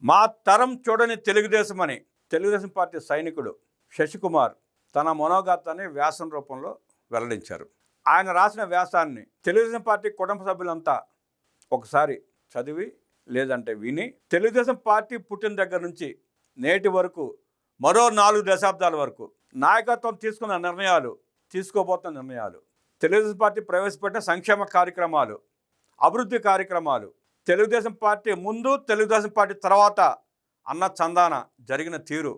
మా తరం చూడని తెలుగుదేశం అని తెలుగుదేశం పార్టీ సైనికుడు శశికుమార్ తన మనోగతాన్ని వ్యాసం రూపంలో వెల్లడించారు. ఆయన రాసిన వ్యాసాన్ని తెలుగుదేశం పార్టీ కుటుంబ సభ్యులంతా ఒకసారి చదివి లేదంటే విని తెలుగుదేశం పార్టీ పుట్టిన దగ్గర నుంచి నేటి వరకు మరో 4 దశాబ్దాల వరకు నాయకత్వం తీసుకున్న నిర్ణయాలు, తీసుకోబోతున్న నిర్ణయాలు, తెలుగుదేశం పార్టీ ప్రవేశపెట్టిన సంక్షేమ కార్యక్రమాలు, అభివృద్ధి కార్యక్రమాలు, తెలుగుదేశం పార్టీ ముందు తెలుగుదేశం పార్టీ తర్వాత అన్న చందాన జరిగిన తీరు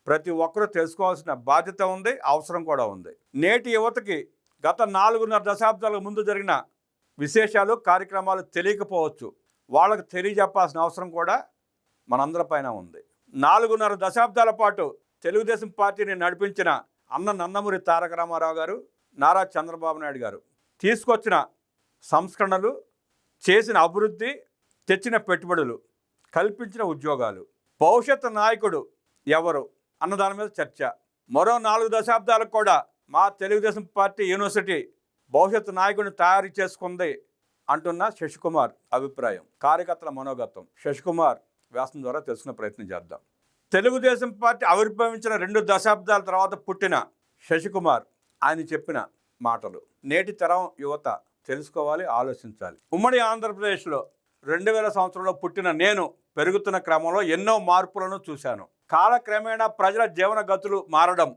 ప్రతి ఒక్కరూ తెలుసుకోవాల్సిన బాధ్యత ఉంది, అవసరం కూడా ఉంది. నేటి యువతకి గత 4.5 దశాబ్దాల ముందు జరిగిన విశేషాలు, కార్యక్రమాలు తెలియకపోవచ్చు. వాళ్ళకు తెలియజెప్పాల్సిన అవసరం కూడా మనందరిపైన ఉంది. 4.5 దశాబ్దాల పాటు తెలుగుదేశం పార్టీని నడిపించిన అన్న నందమూరి తారక రామారావు గారు, నారా చంద్రబాబు నాయుడు గారు తీసుకొచ్చిన సంస్కరణలు, చేసిన అభివృద్ధి, తెచ్చిన పెట్టుబడులు, కల్పించిన ఉద్యోగాలు, భవిష్యత్తు నాయకుడు ఎవరు అన్న దాని మీద చర్చ. మరో 4 దశాబ్దాలకు కూడా మా తెలుగుదేశం పార్టీ యూనివర్సిటీ భవిష్యత్తు నాయకుడిని తయారు చేసుకుంది అంటున్న శశికుమార్ అభిప్రాయం, కార్యకర్తల మనోగతం. శశికుమార్ వ్యాసం ద్వారా తెలుసుకునే ప్రయత్నం చేద్దాం. తెలుగుదేశం పార్టీ ఆవిర్భవించిన 2 దశాబ్దాల తర్వాత పుట్టిన శశికుమార్ ఆయన చెప్పిన మాటలు నేటి తరం యువత తెలుసుకోవాలి, ఆలోచించాలి. ఉమ్మడి ఆంధ్రప్రదేశ్లో 2000 సంవత్సరంలో పుట్టిన నేను పెరుగుతున్న క్రమంలో ఎన్నో మార్పులను చూశాను. కాలక్రమేణా ప్రజల జీవన గతులు మారడం,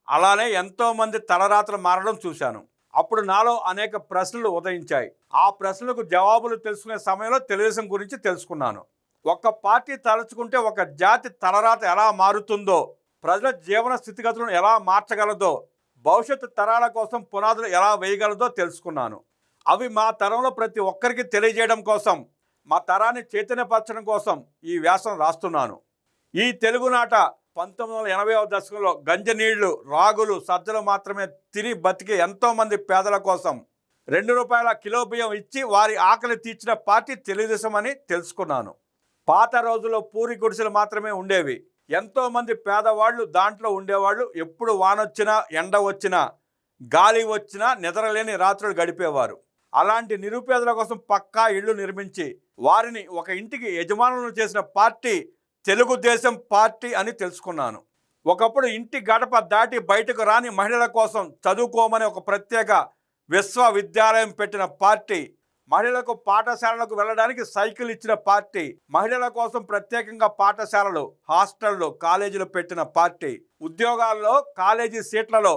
అలానే ఎంతోమంది తలరాతలు మారడం చూశాను. అప్పుడు నాలో అనేక ప్రశ్నలు ఉదయించాయి. ఆ ప్రశ్నలకు జవాబులు తెలుసుకునే సమయంలో తెలుగుదేశం గురించి తెలుసుకున్నాను. ఒక పార్టీ తలుచుకుంటే ఒక జాతి తలరాత ఎలా మారుతుందో, ప్రజల జీవన స్థితిగతులను ఎలా మార్చగలదో, భవిష్యత్తు తరాల కోసం పునాదులు ఎలా వేయగలదో తెలుసుకున్నాను. అవి మా తరంలో ప్రతి ఒక్కరికి తెలియజేయడం కోసం, మా తరాన్ని చైతన్యపరచడం కోసం ఈ వ్యాసం రాస్తున్నాను. ఈ తెలుగునాట 1980వ దశకంలో గంజనీళ్లు, రాగులు, సజ్జలు మాత్రమే తిని బతికే ఎంతోమంది పేదల కోసం 2 రూపాయల కిలో బియ్యం ఇచ్చి వారి ఆకలి తీర్చిన పార్టీ తెలుగుదేశం అని తెలుసుకున్నాను. పాత రోజుల్లో పూరి గుడిసెలు మాత్రమే ఉండేవి. ఎంతోమంది పేదవాళ్ళు దాంట్లో ఉండేవాళ్ళు. ఎప్పుడు వానొచ్చినా, ఎండ వచ్చినా, గాలి వచ్చినా నిద్రలేని రాత్రులు గడిపేవారు. అలాంటి నిరుపేదల కోసం పక్కా ఇళ్లు నిర్మించి వారిని ఒక ఇంటికి యజమానులను చేసిన పార్టీ తెలుగుదేశం పార్టీ అని తెలుసుకున్నాను. ఒకప్పుడు ఇంటి గడప దాటి బయటకు రాని మహిళల కోసం చదువుకోమని ఒక ప్రత్యేక విశ్వవిద్యాలయం పెట్టిన పార్టీ, మహిళలకు పాఠశాలలకు వెళ్ళడానికి సైకిల్ ఇచ్చిన పార్టీ, మహిళల కోసం ప్రత్యేకంగా పాఠశాలలు, హాస్టళ్లు, కాలేజీలు పెట్టిన పార్టీ, ఉద్యోగాల్లో కాలేజీ సీట్లలో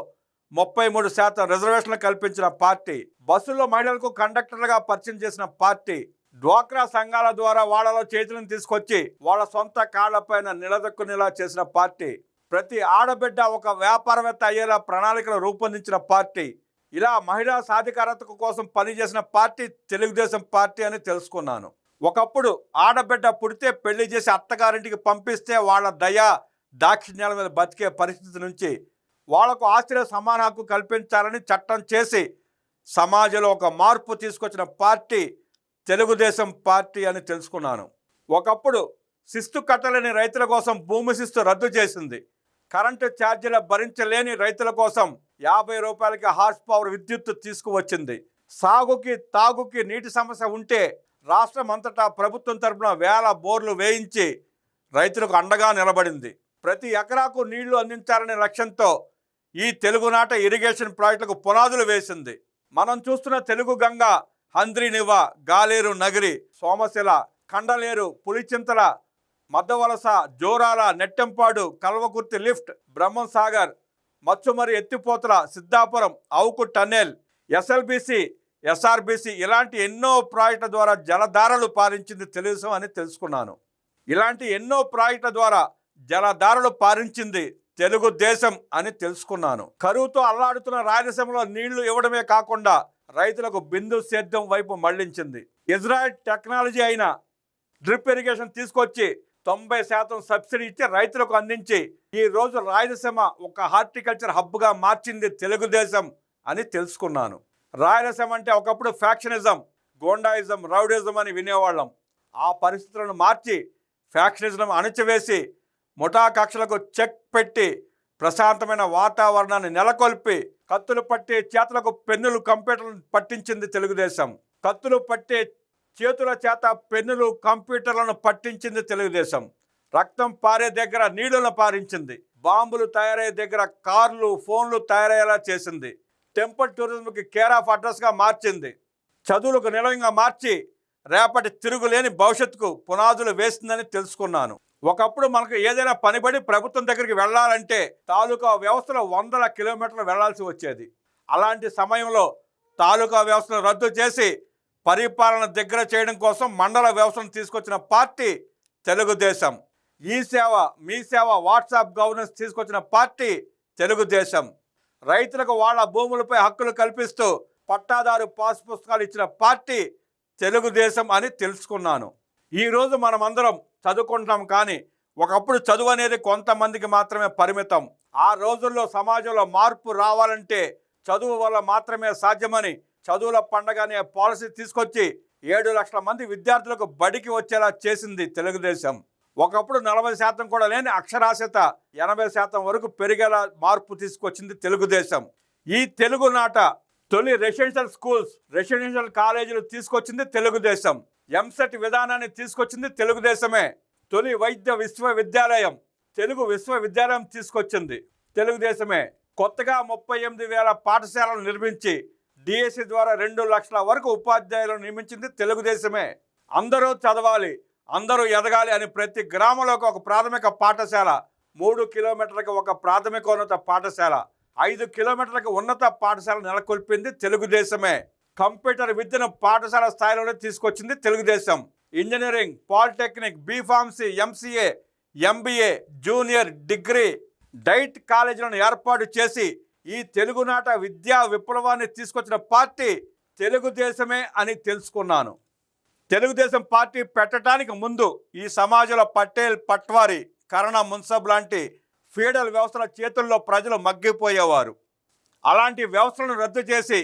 33% రిజర్వేషన్లు కల్పించిన పార్టీ, బస్సుల్లో మహిళలకు కండక్టర్లుగా పరిచయం చేసిన పార్టీ, డ్వాక్రా సంఘాల ద్వారా వాళ్ళలో చేతులను తీసుకొచ్చి వాళ్ళ సొంత కాళ్లపైన నిలదొక్కునేలా చేసిన పార్టీ, ప్రతి ఆడబిడ్డ ఒక వ్యాపారవేత్త అయ్యేలా ప్రణాళికలు రూపొందించిన పార్టీ, ఇలా మహిళా సాధికారత కోసం పనిచేసిన పార్టీ తెలుగుదేశం పార్టీ అని తెలుసుకున్నాను. ఒకప్పుడు ఆడబిడ్డ పుడితే పెళ్లి చేసి అత్తగారింటికి పంపిస్తే వాళ్ళ దయా దాక్షిణ్యాల మీద బతికే పరిస్థితి నుంచి వాళ్లకు ఆస్తిలో సమాన హక్కు కల్పించాలని చట్టం చేసి సమాజంలో ఒక మార్పు తీసుకొచ్చిన పార్టీ తెలుగుదేశం పార్టీ అని తెలుసుకున్నాను. ఒకప్పుడు శిస్తు కట్టలేని రైతుల కోసం భూమి శిస్తు రద్దు చేసింది. కరెంటు ఛార్జీల భరించలేని రైతుల కోసం 50 రూపాయలకి హార్స్ పవర్ విద్యుత్తు తీసుకువచ్చింది. సాగుకి, తాగుకి నీటి సమస్య ఉంటే రాష్ట్రం అంతటా ప్రభుత్వం తరపున 1000 బోర్లు వేయించి రైతులకు అండగా నిలబడింది. ప్రతి ఎకరాకు నీళ్లు అందించాలనే లక్ష్యంతో ఈ తెలుగునాట ఇరిగేషన్ ప్రాజెక్టులకు పునాదులు వేసింది. మనం చూస్తున్న తెలుగు గంగ, హంద్రీనివా, గాలేరు నగరి, సోమశిల, కండలేరు, పులిచింతల, మద్దవలస, జోరాల, నెట్టెంపాడు, కల్వకుర్తి లిఫ్ట్, బ్రహ్మం సాగర్, మచ్చుమరి ఎత్తిపోతల, Siddhapuram, Avuku tunnel, SLBC, SRBC ఇలాంటి ఎన్నో ప్రాజెక్టుల ద్వారా జలధారలు పారించింది తెలుగుదేశం అని తెలుసుకున్నాను. ఇలాంటి ఎన్నో ప్రాజెక్టుల ద్వారా జలధారలు పారించింది తెలుగుదేశం అని తెలుసుకున్నాను. కరువుతో అల్లాడుతున్న రాయలసీమలో నీళ్లు ఇవ్వడమే కాకుండా రైతులకు బిందు సేద్యం వైపు మళ్లించింది. ఇజ్రాయెల్ టెక్నాలజీ అయిన డ్రిప్ ఇరిగేషన్ తీసుకొచ్చి 90% సబ్సిడీ ఇచ్చి రైతులకు అందించి ఈ రోజు రాయలసీమ ఒక హార్టికల్చర్ హబ్గా మార్చింది తెలుగుదేశం అని తెలుసుకున్నాను. రాయలసీమ అంటే ఒకప్పుడు ఫ్యాక్షనిజం, గోండాయిజం, రౌడిజం అని వినేవాళ్ళం. ఆ పరిస్థితులను మార్చి ఫ్యాక్షనిజం అణచివేసి ముఠా కక్షలకు చెక్ పెట్టి ప్రశాంతమైన వాతావరణాన్ని నెలకొల్పి కత్తులు పట్టే చేతులకు పెన్నులు, కంప్యూటర్లు పట్టించింది తెలుగుదేశం. కత్తులు పట్టే చేతుల చేత పెన్నులు, కంప్యూటర్లను పట్టించింది తెలుగుదేశం. రక్తం పారే దగ్గర నీళ్లను పారించింది. బాంబులు తయారయ్యే దగ్గర కార్లు, ఫోన్లు తయారయ్యేలా చేసింది. టెంపుల్ టూరిజంకి కేర్ ఆఫ్ అడ్రస్గా మార్చింది. చదువులకు నిలయంగా మార్చి రేపటి తిరుగులేని భవిష్యత్తుకు పునాదులు వేస్తుందని తెలుసుకున్నాను. ఒకప్పుడు మనకు ఏదైనా పనిపడి ప్రభుత్వం దగ్గరికి వెళ్ళాలంటే తాలూకా వ్యవస్థలో 100 కిలోమీటర్లు వెళ్లాల్సి వచ్చేది. అలాంటి సమయంలో తాలూకా వ్యవస్థను రద్దు చేసి పరిపాలన దగ్గర చేయడం కోసం మండల వ్యవస్థను తీసుకొచ్చిన పార్టీ తెలుగుదేశం. ఈ సేవ మీ సేవ వాట్సాప్ గవర్నెన్స్ తీసుకొచ్చిన పార్టీ తెలుగుదేశం. రైతులకు వాళ్ళ భూములపై హక్కులు కల్పిస్తూ పట్టాదారు పాస్ పుస్తకాలు ఇచ్చిన పార్టీ తెలుగుదేశం అని తెలుసుకున్నాను. ఈరోజు మనమందరం చదువుకుంటాం, కానీ ఒకప్పుడు చదువు అనేది కొంతమందికి మాత్రమే పరిమితం. ఆ రోజుల్లో సమాజంలో మార్పు రావాలంటే చదువు వల్ల మాత్రమే సాధ్యమని చదువుల పండగ అనే పాలసీ తీసుకొచ్చి 7 లక్షల మంది విద్యార్థులకు బడికి వచ్చేలా చేసింది తెలుగుదేశం. ఒకప్పుడు 40% కూడా లేని అక్షరాస్యత 80% వరకు పెరిగేలా మార్పు తీసుకొచ్చింది తెలుగుదేశం. ఈ తెలుగునాట తొలి రెసిడెన్షియల్ స్కూల్స్, రెసిడెన్షియల్ కాలేజీలు తీసుకొచ్చింది తెలుగుదేశం. ఎంసెట్ విధానాన్ని తీసుకొచ్చింది తెలుగుదేశమే. తొలి వైద్య విశ్వవిద్యాలయం, తెలుగు విశ్వవిద్యాలయం తీసుకొచ్చింది తెలుగుదేశమే. కొత్తగా 38,000 పాఠశాలలు నిర్మించి డిఎస్సి ద్వారా 2 లక్షల వరకు ఉపాధ్యాయులను నియమించింది తెలుగుదేశమే. అందరూ చదవాలి, అందరూ ఎదగాలి అని ప్రతి గ్రామంలోకి ఒక ప్రాథమిక పాఠశాల, 3 కిలోమీటర్లకు ఒక ప్రాథమికోన్నత పాఠశాల, 5 కిలోమీటర్లకు ఉన్నత పాఠశాల నెలకొల్పింది తెలుగుదేశమే. కంప్యూటర్ విద్యను పాఠశాల స్థాయిలోనే తీసుకొచ్చింది Telugudesam. Engineering, polytechnic, B pharmacy, MCA, MBA, junior degree, DIET కాలేజీలను ఏర్పాటు చేసి ఈ తెలుగునాట విద్యా విప్లవాన్ని తీసుకొచ్చిన పార్టీ తెలుగుదేశమే అని తెలుసుకున్నాను. తెలుగుదేశం పార్టీ పెట్టడానికి ముందు ఈ సమాజంలో పటేల్, పట్వారి, కరణ, మున్సబ్ లాంటి ఫీడల్ వ్యవస్థల చేతుల్లో ప్రజలు మగ్గిపోయేవారు. అలాంటి వ్యవస్థలను రద్దు చేసి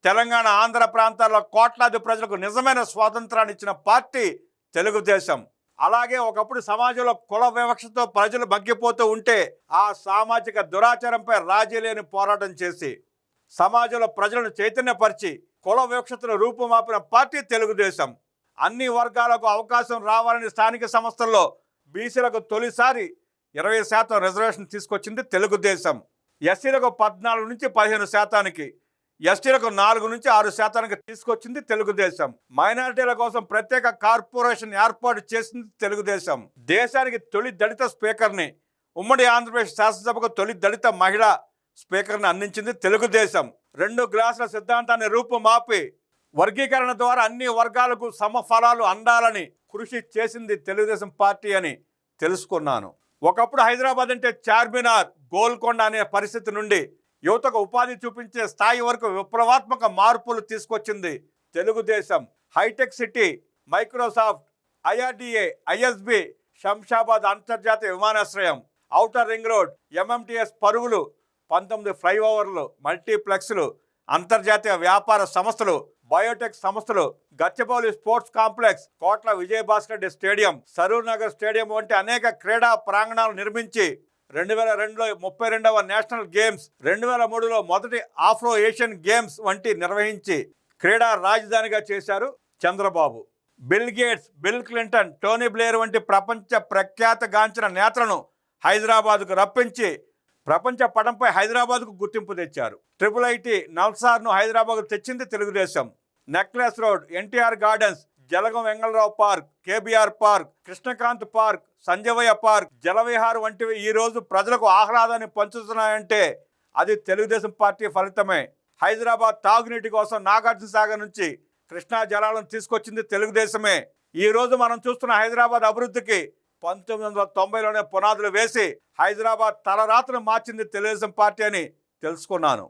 తెలంగాణ, ఆంధ్ర ప్రాంతాల్లో కోట్లాది ప్రజలకు నిజమైన స్వాతంత్రాన్ని ఇచ్చిన పార్టీ తెలుగుదేశం. అలాగే ఒకప్పుడు సమాజంలో కుల వివక్షతో ప్రజలు మగ్గిపోతూ ఉంటే ఆ సామాజిక దురాచారంపై రాజీ లేని పోరాటం చేసి సమాజంలో ప్రజలను చైతన్యపరిచి కుల వివక్షతను రూపుమాపిన పార్టీ తెలుగుదేశం. అన్ని వర్గాలకు అవకాశం రావాలని స్థానిక సంస్థల్లో బీసీలకు తొలిసారి 20% రిజర్వేషన్ తీసుకొచ్చింది తెలుగుదేశం. ఎస్సీలకు 14 నుంచి 15%, ఎస్టీలకు 4 నుంచి 6% తీసుకొచ్చింది తెలుగుదేశం. మైనారిటీల కోసం ప్రత్యేక కార్పొరేషన్ ఏర్పాటు చేసింది తెలుగుదేశం. దేశానికి తొలి దళిత స్పీకర్ని, ఉమ్మడి ఆంధ్రప్రదేశ్ శాసనసభకు తొలి దళిత మహిళా స్పీకర్ని అందించింది తెలుగుదేశం. 2 గ్లాసుల సిద్ధాంతాన్ని రూపుమాపి వర్గీకరణ ద్వారా అన్ని వర్గాలకు సమఫలాలు అందాలని కృషి చేసింది తెలుగుదేశం పార్టీ అని తెలుసుకున్నాను. ఒకప్పుడు హైదరాబాద్ అంటే చార్మినార్, గోల్కొండ అనే పరిస్థితి నుండి యువతకు ఉపాధి చూపించే స్థాయి వరకు విప్లవాత్మక మార్పులు తీసుకొచ్చింది Telugu Desam. Hi-tech city, Microsoft, IRDA, ISB, Shamshabad అంతర్జాతీయ విమానాశ్రయం, ఔటర్ రింగ్ రోడ్, ఎంఎంటీఎస్ పరుగులు, 19 ఫ్లైఓవర్లు, మల్టీప్లెక్స్లు, అంతర్జాతీయ వ్యాపార సంస్థలు, బయోటెక్ సంస్థలు, గచ్చిబౌలి స్పోర్ట్స్ కాంప్లెక్స్, కోట్ల విజయభాస్కర్ రెడ్డి స్టేడియం, సరూర్ నగర్ స్టేడియం వంటి అనేక క్రీడా ప్రాంగణాలు నిర్మించి 2002లో 32వ నేషనల్ గేమ్స్, 2003లో మొదటి ఆఫ్రో ఏషియన్ గేమ్స్ వంటి నిర్వహించి క్రీడా రాజధానిగా చేశారు Chandrababu. Bill gates, bill Clinton, Tony Blair వంటి ప్రపంచ ప్రఖ్యాతగాంచిన నేతలను హైదరాబాద్కు రప్పించి ప్రపంచ పటంపై హైదరాబాద్కు గుర్తింపు తెచ్చారు. IIIT నల్సార్ను హైదరాబాద్కు తెచ్చింది Telugudesam. Necklace road, NTR gardens, Jalagam Vengalarao park, KBR park, Krishnakanth park, Sanjeevaiah park, Jalavihar వంటివి ఈరోజు ప్రజలకు ఆహ్లాదాన్ని పంచుతున్నాయంటే అది తెలుగుదేశం పార్టీ ఫలితమే. హైదరాబాద్ తాగునీటి కోసం నాగార్జున సాగర్ నుంచి కృష్ణా జలాలను తీసుకొచ్చింది తెలుగుదేశమే. ఈరోజు మనం చూస్తున్న హైదరాబాద్ అభివృద్ధికి 1990లోనే పునాదులు వేసి హైదరాబాద్ తలరాతను మార్చింది తెలుగుదేశం పార్టీ అని తెలుసుకున్నాను.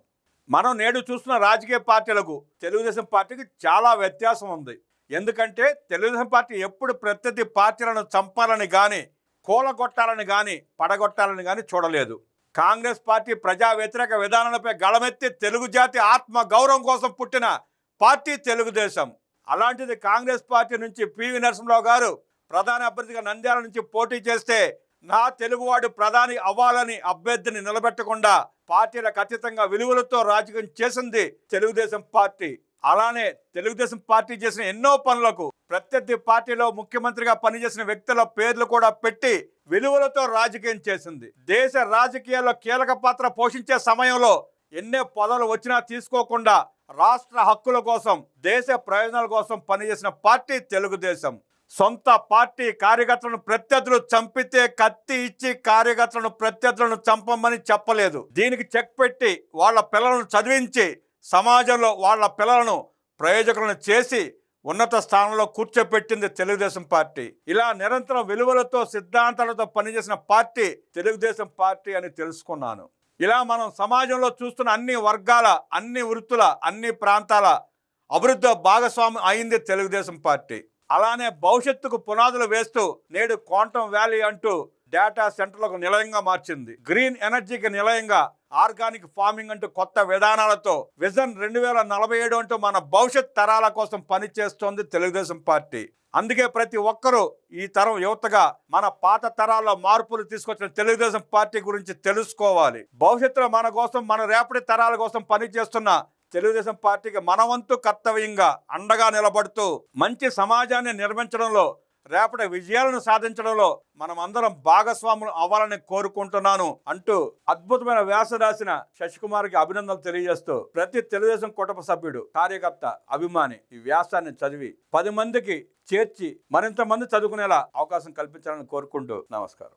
మనం నేడు చూస్తున్న రాజకీయ పార్టీలకు తెలుగుదేశం పార్టీకి చాలా వ్యత్యాసం ఉంది. ఎందుకంటే తెలుగుదేశం పార్టీ ఎప్పుడు ప్రత్యర్థి పార్టీలను చంపాలని కానీ, కూలగొట్టాలని కానీ, పడగొట్టాలని కానీ చూడలేదు. కాంగ్రెస్ పార్టీ ప్రజా వ్యతిరేక విధానాలపై గళమెత్తి తెలుగు జాతి ఆత్మ గౌరవం కోసం పుట్టిన పార్టీ తెలుగుదేశం. అలాంటిది కాంగ్రెస్ పార్టీ నుంచి పివి నరసింహరావు గారు ప్రధాని అభ్యర్థిగా నంద్యాల నుంచి పోటీ చేస్తే నా తెలుగువాడు ప్రధాని అవ్వాలని అభ్యర్థిని నిలబెట్టకుండా పార్టీలకు అతీతంగా విలువలతో రాజకీయం చేసింది తెలుగుదేశం పార్టీ. అలానే తెలుగుదేశం పార్టీ చేసిన ఎన్నో పనులకు ప్రత్యర్థి పార్టీలో ముఖ్యమంత్రిగా పనిచేసిన వ్యక్తుల పేర్లు కూడా పెట్టి విలువలతో రాజకీయం చేసింది. దేశ రాజకీయాల్లో కీలక పాత్ర పోషించే సమయంలో ఎన్నే పదవులు వచ్చినా తీసుకోకుండా రాష్ట్ర హక్కుల కోసం, దేశ ప్రయోజనాల కోసం పనిచేసిన పార్టీ తెలుగుదేశం. సొంత పార్టీ కార్యకర్తలను ప్రత్యర్థులు చంపితే కత్తి ఇచ్చి కార్యకర్తలను ప్రత్యర్థులను చంపమని చెప్పలేదు. దీనికి చెక్ పెట్టి వాళ్ళ పిల్లలను చదివించి సమాజంలో వాళ్ళ పిల్లలను ప్రయోజకులను చేసి ఉన్నత స్థానంలో కూర్చోపెట్టింది తెలుగుదేశం పార్టీ. ఇలా నిరంతరం విలువలతో, సిద్ధాంతాలతో పనిచేసిన పార్టీ తెలుగుదేశం పార్టీ అని తెలుసుకున్నాను. ఇలా మనం సమాజంలో చూస్తున్న అన్ని వర్గాల, అన్ని వృత్తుల, అన్ని ప్రాంతాల అభివృద్ధి భాగస్వామి అయింది తెలుగుదేశం పార్టీ. అలానే భవిష్యత్తుకు పునాదులు వేస్తూ నేడు క్వాంటమ్ వ్యాలీ అంటూ డేటా సెంటర్లకు నిలయంగా మార్చింది. గ్రీన్ ఎనర్జీకి నిలయంగా ఆర్గానిక్ ఫార్మింగ్ అంటూ కొత్త విధానాలతో విజన్ 2047 అంటూ మన భవిష్యత్ తరాల కోసం పనిచేస్తోంది తెలుగుదేశం పార్టీ. అందుకే ప్రతి ఒక్కరూ ఈ తరం యువతగా మన పాత తరాల్లో మార్పులు తీసుకొచ్చిన తెలుగుదేశం పార్టీ గురించి తెలుసుకోవాలి. భవిష్యత్తులో మన కోసం, మన రేపటి తరాల కోసం పనిచేస్తున్న తెలుగుదేశం పార్టీకి మనవంతు కర్తవ్యంగా అండగా నిలబడుతూ మంచి సమాజాన్ని నిర్మించడంలో, రేపటి విజయాలను సాధించడంలో మనం అందరం భాగస్వాములు అవ్వాలని కోరుకుంటున్నాను అంటూ అద్భుతమైన వ్యాసం రాసిన శశికుమార్కి అభినందనలు తెలియజేస్తూ ప్రతి తెలుగుదేశం కుటుంబ సభ్యుడు, కార్యకర్త, అభిమాని ఈ వ్యాసాన్ని చదివి 10 మందికి చేర్చి మరింత మంది చదువుకునేలా అవకాశం కల్పించాలని కోరుకుంటూ నమస్కారం.